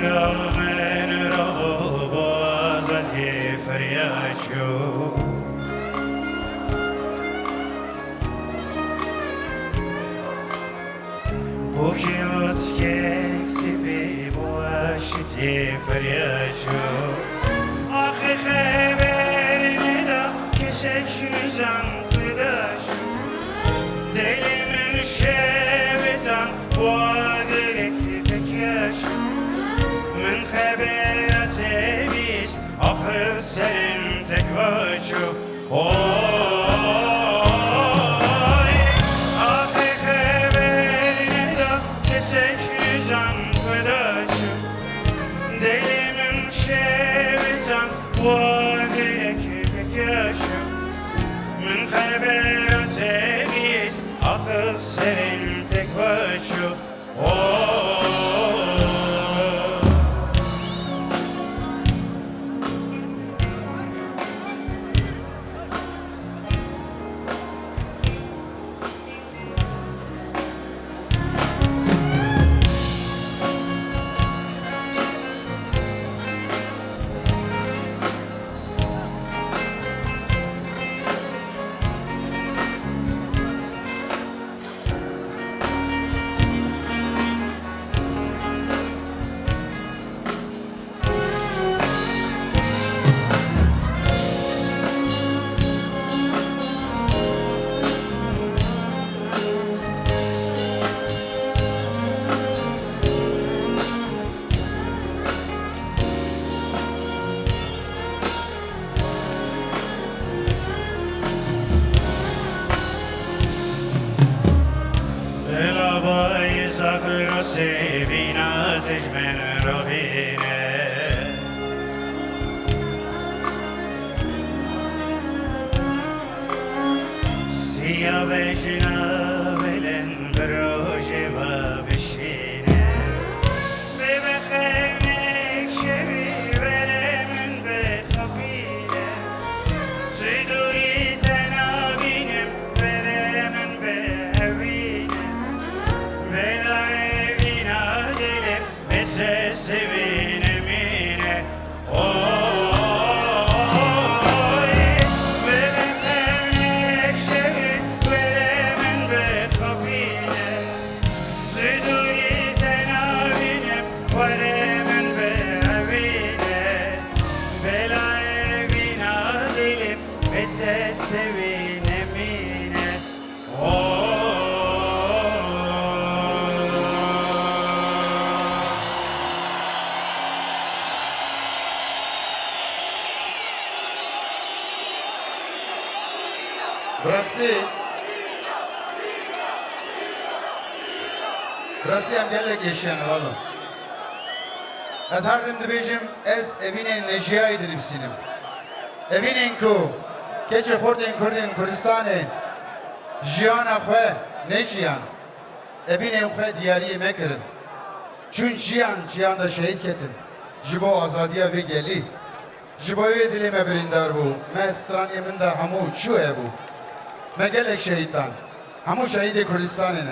نامن را بازد فریاشو Bukivot keksi bi buaşiti feryacı Ahi haberini da kesek nizam kıdaşı Delimin şevitan bu gerek pekyacı Min haberat evist ahır serin tek vaçı Delimin şevitan وادرك بكاشم من خبرت بيس أخسر تكواشو Zagro sevina tejmen robine Siyah vejina velen brojeva bişine Ve bekhevnek şevi veremin be habile Ziduri zenabinem veremin be hevine Vela evina dilim Mese sevinemine Oy Ve bekhevnek şevi veremin be habile Ziduri zenabinem veremin be evine Vela evina dilim Mese sevinemine Burası hem gelek yaşayan oğlum. Az hardım dibijim ez evinin nejiyaydın hepsinim. Evinin ku keçe kurdin kurdin Kurdistan'ı jiyana xwe ne jiyan. Evinin xwe diyariye mekirin. Çün jiyan da şehit ketin. Jibo azadiya ve geli. Jiboyu dilime birindar bu. Me straniye min da hamu çu bu. Me gelek şehittan. Hamu şehidi Kurdistan'ı